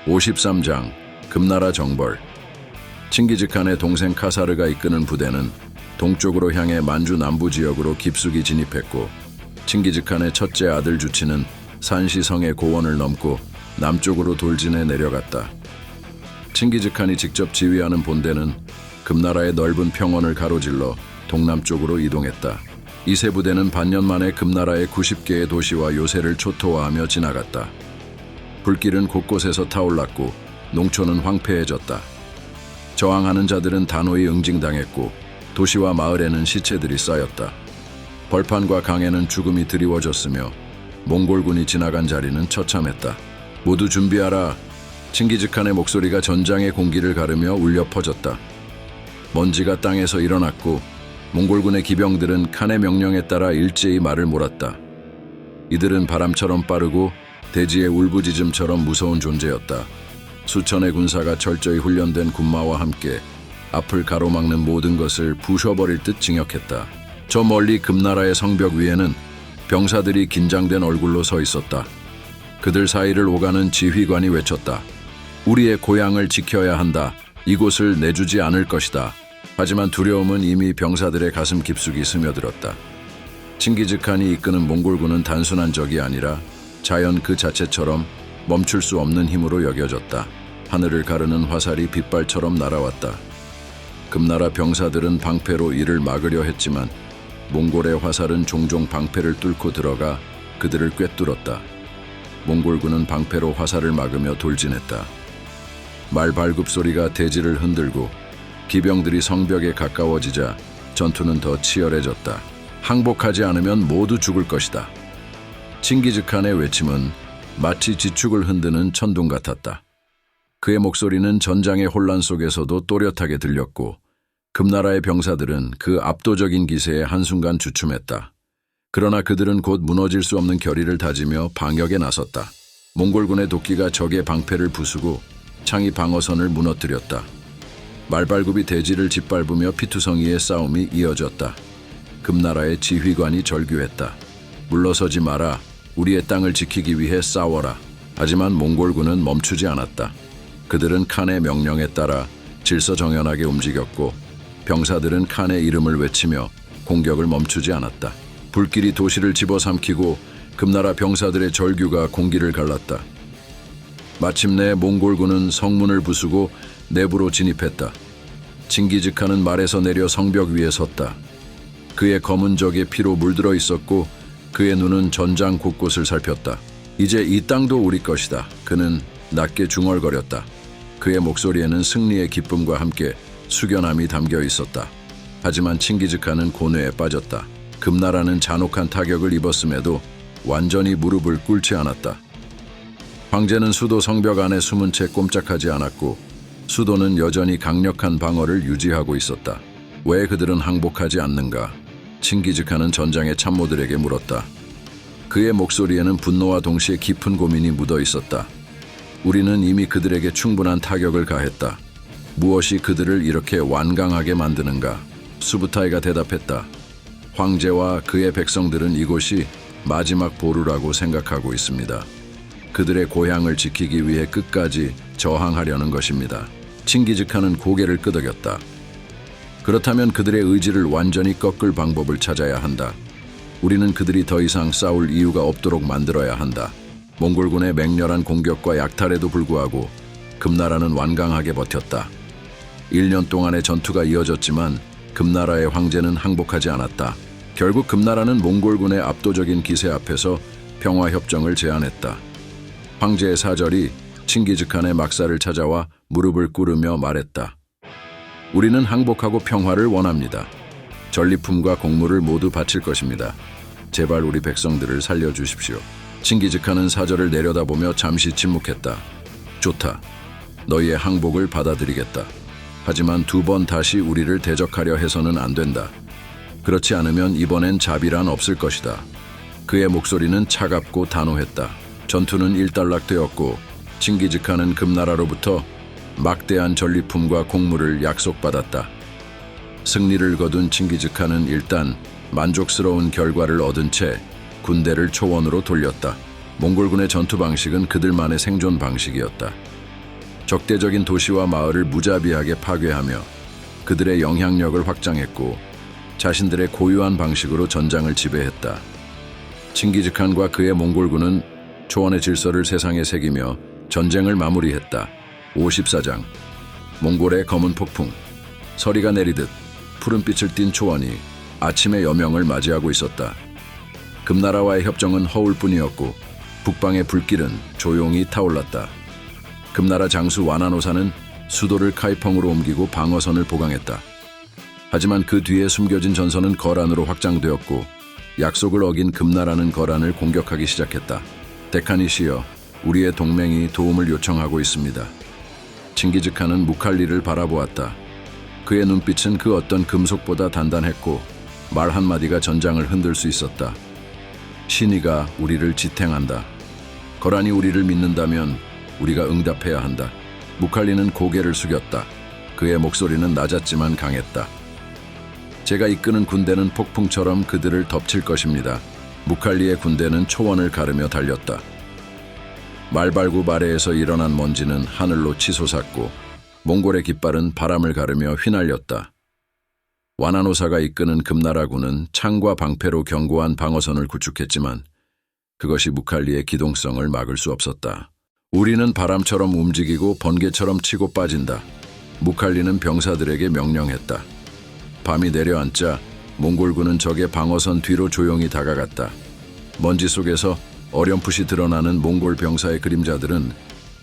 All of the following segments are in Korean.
53장 금나라 정벌. 칭기즈칸의 동생 카사르가 이끄는 부대는 동쪽으로 향해 만주 남부 지역으로 깊숙이 진입했고, 칭기즈칸의 첫째 아들 주치는 산시성의 고원을 넘고 남쪽으로 돌진해 내려갔다. 칭기즈칸이 직접 지휘하는 본대는 금나라의 넓은 평원을 가로질러 동남쪽으로 이동했다. 이 세 부대는 반년 만에 금나라의 90개의 도시와 요새를 초토화하며 지나갔다. 불길은 곳곳에서 타올랐고 농촌은 황폐해졌다. 저항하는 자들은 단호히 응징당했고 도시와 마을에는 시체들이 쌓였다. 벌판과 강에는 죽음이 드리워졌으며 몽골군이 지나간 자리는 처참했다. 모두 준비하라. 칭기즈칸의 목소리가 전장의 공기를 가르며 울려 퍼졌다. 먼지가 땅에서 일어났고 몽골군의 기병들은 칸의 명령에 따라 일제히 말을 몰았다. 이들은 바람처럼 빠르고 대지의 울부짖음처럼 무서운 존재였다. 수천의 군사가 철저히 훈련된 군마와 함께 앞을 가로막는 모든 것을 부숴버릴 듯 징역했다. 저 멀리 금나라의 성벽 위에는 병사들이 긴장된 얼굴로 서 있었다. 그들 사이를 오가는 지휘관이 외쳤다. 우리의 고향을 지켜야 한다. 이곳을 내주지 않을 것이다. 하지만 두려움은 이미 병사들의 가슴 깊숙이 스며들었다. 칭기즈칸이 이끄는 몽골군은 단순한 적이 아니라 자연 그 자체처럼 멈출 수 없는 힘으로 여겨졌다. 하늘을 가르는 화살이 빗발처럼 날아왔다. 금나라 병사들은 방패로 이를 막으려 했지만 몽골의 화살은 종종 방패를 뚫고 들어가 그들을 꿰뚫었다. 몽골군은 방패로 화살을 막으며 돌진했다. 말 발굽 소리가 대지를 흔들고 기병들이 성벽에 가까워지자 전투는 더 치열해졌다. 항복하지 않으면 모두 죽을 것이다. 칭기즈칸의 외침은 마치 지축을 흔드는 천둥 같았다. 그의 목소리는 전장의 혼란 속에서도 또렷하게 들렸고 금나라의 병사들은 그 압도적인 기세에 한순간 주춤했다. 그러나 그들은 곧 무너질 수 없는 결의를 다지며 방역에 나섰다. 몽골군의 도끼가 적의 방패를 부수고 창이 방어선을 무너뜨렸다. 말발굽이 대지를 짓밟으며 피투성이의 싸움이 이어졌다. 금나라의 지휘관이 절규했다. 물러서지 마라. 우리의 땅을 지키기 위해 싸워라. 하지만 몽골군은 멈추지 않았다. 그들은 칸의 명령에 따라 질서정연하게 움직였고 병사들은 칸의 이름을 외치며 공격을 멈추지 않았다. 불길이 도시를 집어삼키고 금나라 병사들의 절규가 공기를 갈랐다. 마침내 몽골군은 성문을 부수고 내부로 진입했다. 칭기즈칸은 말에서 내려 성벽 위에 섰다. 그의 검은 적에 피로 물들어 있었고 그의 눈은 전장 곳곳을 살폈다. 이제 이 땅도 우리 것이다. 그는 낮게 중얼거렸다. 그의 목소리에는 승리의 기쁨과 함께 숙연함이 담겨 있었다. 하지만 칭기즈칸은 고뇌에 빠졌다. 금나라는 잔혹한 타격을 입었음에도 완전히 무릎을 꿇지 않았다. 황제는 수도 성벽 안에 숨은 채 꼼짝하지 않았고 수도는 여전히 강력한 방어를 유지하고 있었다. 왜 그들은 항복하지 않는가? 칭기즈칸은 전장의 참모들에게 물었다. 그의 목소리에는 분노와 동시에 깊은 고민이 묻어 있었다. 우리는 이미 그들에게 충분한 타격을 가했다. 무엇이 그들을 이렇게 완강하게 만드는가? 수부타이가 대답했다. 황제와 그의 백성들은 이곳이 마지막 보루라고 생각하고 있습니다. 그들의 고향을 지키기 위해 끝까지 저항하려는 것입니다. 칭기즈칸은 고개를 끄덕였다. 그렇다면 그들의 의지를 완전히 꺾을 방법을 찾아야 한다. 우리는 그들이 더 이상 싸울 이유가 없도록 만들어야 한다. 몽골군의 맹렬한 공격과 약탈에도 불구하고 금나라는 완강하게 버텼다. 1년 동안의 전투가 이어졌지만 금나라의 황제는 항복하지 않았다. 결국 금나라는 몽골군의 압도적인 기세 앞에서 평화협정을 제안했다. 황제의 사절이 칭기즈칸의 막사를 찾아와 무릎을 꿇으며 말했다. 우리는 항복하고 평화를 원합니다. 전리품과 곡물을 모두 바칠 것입니다. 제발 우리 백성들을 살려주십시오. 칭기즈칸은 사절을 내려다보며 잠시 침묵했다. 좋다. 너희의 항복을 받아들이겠다. 하지만 2번 다시 우리를 대적하려 해서는 안 된다. 그렇지 않으면 이번엔 자비란 없을 것이다. 그의 목소리는 차갑고 단호했다. 전투는 일단락되었고 칭기즈칸은 금나라로부터 막대한 전리품과 곡물을 약속받았다. 승리를 거둔 칭기즈칸은 일단 만족스러운 결과를 얻은 채 군대를 초원으로 돌렸다. 몽골군의 전투 방식은 그들만의 생존 방식이었다. 적대적인 도시와 마을을 무자비하게 파괴하며 그들의 영향력을 확장했고 자신들의 고유한 방식으로 전장을 지배했다. 칭기즈칸과 그의 몽골군은 초원의 질서를 세상에 새기며 전쟁을 마무리했다. 54장. 몽골의 검은 폭풍. 서리가 내리듯 푸른빛을 띤 초원이 아침의 여명을 맞이하고 있었다. 금나라와의 협정은 허울뿐이었고 북방의 불길은 조용히 타올랐다. 금나라 장수 와나노사는 수도를 카이펑으로 옮기고 방어선을 보강했다. 하지만 그 뒤에 숨겨진 전선은 거란으로 확장되었고 약속을 어긴 금나라는 거란을 공격하기 시작했다. 데카니시여, 우리의 동맹이 도움을 요청하고 있습니다. 칭기즈칸은 무칼리를 바라보았다. 그의 눈빛은 그 어떤 금속보다 단단했고 말 한마디가 전장을 흔들 수 있었다. 신이가 우리를 지탱한다. 거란이 우리를 믿는다면 우리가 응답해야 한다. 무칼리는 고개를 숙였다. 그의 목소리는 낮았지만 강했다. 제가 이끄는 군대는 폭풍처럼 그들을 덮칠 것입니다. 무칼리의 군대는 초원을 가르며 달렸다. 말발굽 아래에서 일어난 먼지는 하늘로 치솟았고 몽골의 깃발은 바람을 가르며 휘날렸다. 와나노사가 이끄는 금나라군은 창과 방패로 견고한 방어선을 구축했지만 그것이 무칼리의 기동성을 막을 수 없었다. 우리는 바람처럼 움직이고 번개처럼 치고 빠진다. 무칼리는 병사들에게 명령했다. 밤이 내려앉자 몽골군은 적의 방어선 뒤로 조용히 다가갔다. 먼지 속에서 어렴풋이 드러나는 몽골 병사의 그림자들은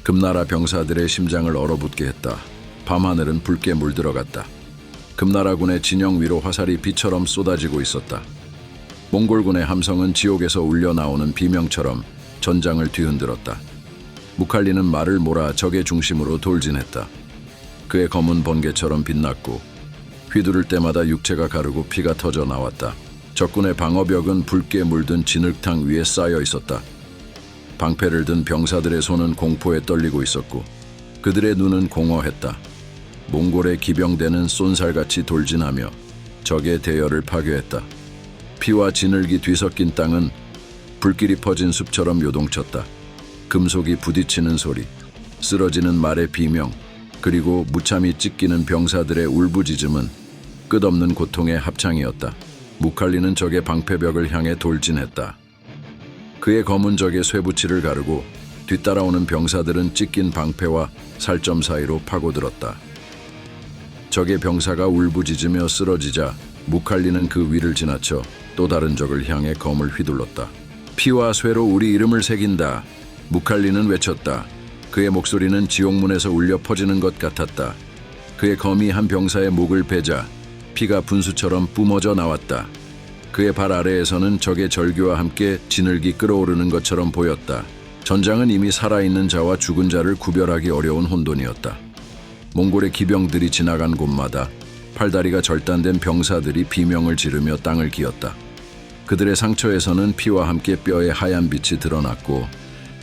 금나라 병사들의 심장을 얼어붙게 했다. 밤하늘은 붉게 물들어갔다. 금나라군의 진영 위로 화살이 비처럼 쏟아지고 있었다. 몽골군의 함성은 지옥에서 울려 나오는 비명처럼 전장을 뒤흔들었다. 무칼리는 말을 몰아 적의 중심으로 돌진했다. 그의 검은 번개처럼 빛났고 휘두를 때마다 육체가 가르고 피가 터져 나왔다. 적군의 방어벽은 붉게 물든 진흙탕 위에 쌓여 있었다. 방패를 든 병사들의 손은 공포에 떨리고 있었고 그들의 눈은 공허했다. 몽골의 기병대는 쏜살같이 돌진하며 적의 대열을 파괴했다. 피와 진흙이 뒤섞인 땅은 불길이 퍼진 숲처럼 요동쳤다. 금속이 부딪히는 소리, 쓰러지는 말의 비명, 그리고 무참히 찢기는 병사들의 울부짖음은 끝없는 고통의 합창이었다. 무칼리는 적의 방패벽을 향해 돌진했다. 그의 검은 적의 쇠붙이를 가르고 뒤따라오는 병사들은 찢긴 방패와 살점 사이로 파고들었다. 적의 병사가 울부짖으며 쓰러지자 무칼리는 그 위를 지나쳐 또 다른 적을 향해 검을 휘둘렀다. 피와 쇠로 우리 이름을 새긴다. 무칼리는 외쳤다. 그의 목소리는 지옥문에서 울려 퍼지는 것 같았다. 그의 검이 한 병사의 목을 베자 피가 분수처럼 뿜어져 나왔다. 그의 발 아래에서는 적의 절규와 함께 진흙이 끓어오르는 것처럼 보였다. 전장은 이미 살아있는 자와 죽은 자를 구별하기 어려운 혼돈이었다. 몽골의 기병들이 지나간 곳마다 팔다리가 절단된 병사들이 비명을 지르며 땅을 기었다. 그들의 상처에서는 피와 함께 뼈의 하얀 빛이 드러났고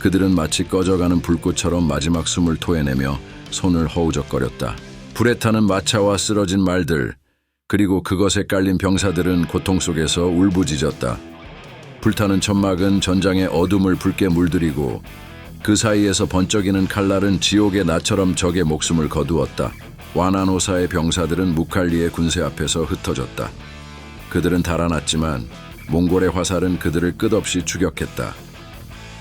그들은 마치 꺼져가는 불꽃처럼 마지막 숨을 토해내며 손을 허우적거렸다. 불에 타는 마차와 쓰러진 말들, 그리고 그것에 깔린 병사들은 고통 속에서 울부짖었다. 불타는 천막은 전장의 어둠을 붉게 물들이고 그 사이에서 번쩍이는 칼날은 지옥의 낫처럼 적의 목숨을 거두었다. 와나노사의 병사들은 무칼리의 군세 앞에서 흩어졌다. 그들은 달아났지만 몽골의 화살은 그들을 끝없이 추격했다.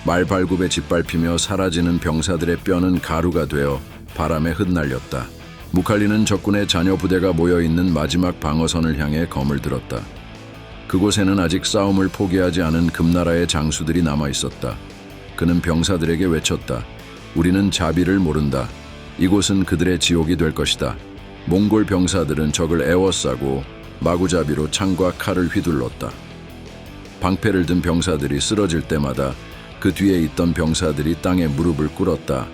말발굽에 짓밟히며 사라지는 병사들의 뼈는 가루가 되어 바람에 흩날렸다. 무칼리는 적군의 잔여 부대가 모여있는 마지막 방어선을 향해 검을 들었다. 그곳에는 아직 싸움을 포기하지 않은 금나라의 장수들이 남아있었다. 그는 병사들에게 외쳤다. 우리는 자비를 모른다. 이곳은 그들의 지옥이 될 것이다. 몽골 병사들은 적을 에워싸고 마구잡이로 창과 칼을 휘둘렀다. 방패를 든 병사들이 쓰러질 때마다 그 뒤에 있던 병사들이 땅에 무릎을 꿇었다.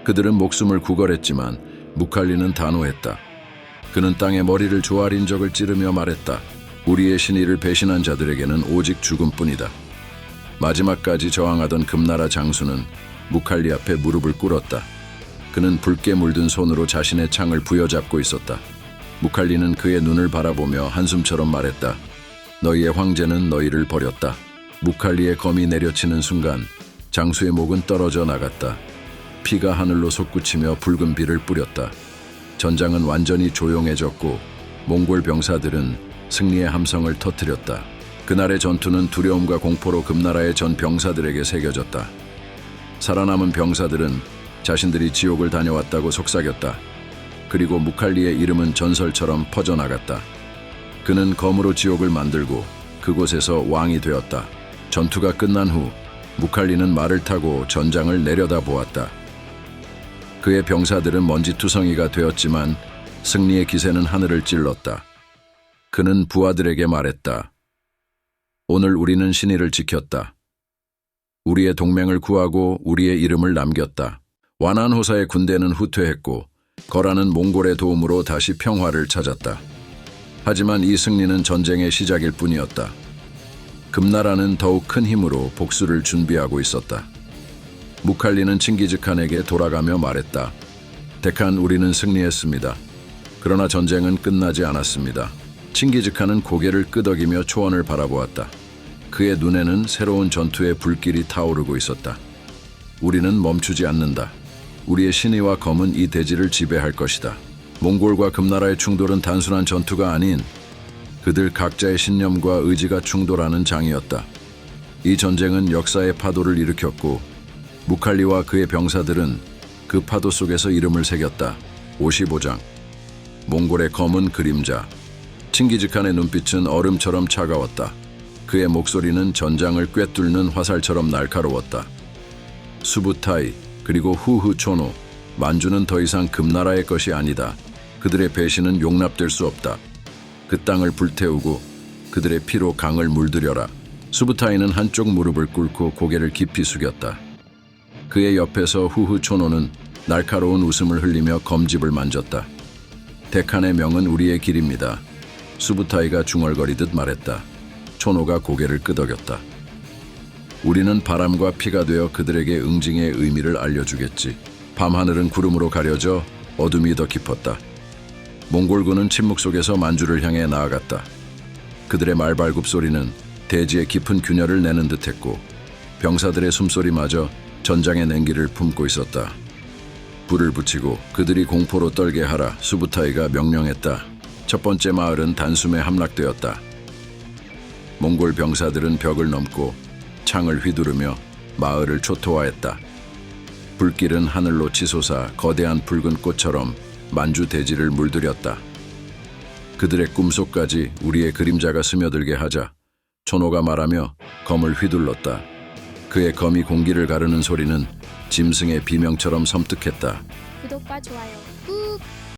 그들은 목숨을 구걸했지만 무칼리는 단호했다. 그는 땅에 머리를 조아린 적을 찌르며 말했다. 우리의 신의를 배신한 자들에게는 오직 죽음뿐이다. 마지막까지 저항하던 금나라 장수는 무칼리 앞에 무릎을 꿇었다. 그는 붉게 물든 손으로 자신의 창을 부여잡고 있었다. 무칼리는 그의 눈을 바라보며 한숨처럼 말했다. 너희의 황제는 너희를 버렸다. 무칼리의 검이 내려치는 순간 장수의 목은 떨어져 나갔다. 피가 하늘로 솟구치며 붉은 비를 뿌렸다. 전장은 완전히 조용해졌고 몽골 병사들은 승리의 함성을 터뜨렸다. 그날의 전투는 두려움과 공포로 금나라의 전 병사들에게 새겨졌다. 살아남은 병사들은 자신들이 지옥을 다녀왔다고 속삭였다. 그리고 무칼리의 이름은 전설처럼 퍼져나갔다. 그는 검으로 지옥을 만들고 그곳에서 왕이 되었다. 전투가 끝난 후 무칼리는 말을 타고 전장을 내려다보았다. 그의 병사들은 먼지투성이가 되었지만 승리의 기세는 하늘을 찔렀다. 그는 부하들에게 말했다. 오늘 우리는 신의를 지켰다. 우리의 동맹을 구하고 우리의 이름을 남겼다. 와난호사의 군대는 후퇴했고 거란은 몽골의 도움으로 다시 평화를 찾았다. 하지만 이 승리는 전쟁의 시작일 뿐이었다. 금나라는 더욱 큰 힘으로 복수를 준비하고 있었다. 무칼리는 칭기즈칸에게 돌아가며 말했다. 데칸, 우리는 승리했습니다. 그러나 전쟁은 끝나지 않았습니다. 칭기즈칸은 고개를 끄덕이며 초원을 바라보았다. 그의 눈에는 새로운 전투의 불길이 타오르고 있었다. 우리는 멈추지 않는다. 우리의 신의와 검은 이 대지를 지배할 것이다. 몽골과 금나라의 충돌은 단순한 전투가 아닌 그들 각자의 신념과 의지가 충돌하는 장이었다. 이 전쟁은 역사의 파도를 일으켰고 무칼리와 그의 병사들은 그 파도 속에서 이름을 새겼다. 55장. 몽골의 검은 그림자. 칭기즈칸의 눈빛은 얼음처럼 차가웠다. 그의 목소리는 전장을 꿰뚫는 화살처럼 날카로웠다. 수부타이 그리고 후후초노, 만주는 더 이상 금나라의 것이 아니다. 그들의 배신은 용납될 수 없다. 그 땅을 불태우고 그들의 피로 강을 물들여라. 수부타이는 한쪽 무릎을 꿇고 고개를 깊이 숙였다. 그의 옆에서 후후초노는 날카로운 웃음을 흘리며 검집을 만졌다. 데칸의 명은 우리의 길입니다. 수부타이가 중얼거리듯 말했다. 초노가 고개를 끄덕였다. 우리는 바람과 피가 되어 그들에게 응징의 의미를 알려주겠지. 밤하늘은 구름으로 가려져 어둠이 더 깊었다. 몽골군은 침묵 속에서 만주를 향해 나아갔다. 그들의 말발굽 소리는 대지의 깊은 균열을 내는 듯했고 병사들의 숨소리마저 전장의 냉기를 품고 있었다. 불을 붙이고 그들이 공포로 떨게 하라. 수부타이가 명령했다. 첫 번째 마을은 단숨에 함락되었다. 몽골 병사들은 벽을 넘고 창을 휘두르며 마을을 초토화했다. 불길은 하늘로 치솟아 거대한 붉은 꽃처럼 만주 대지를 물들였다. 그들의 꿈속까지 우리의 그림자가 스며들게 하자 초노가 말하며 검을 휘둘렀다. 그의 검이 공기를 가르는 소리는 짐승의 비명처럼 섬뜩했다. 구독과 좋아요 꾹!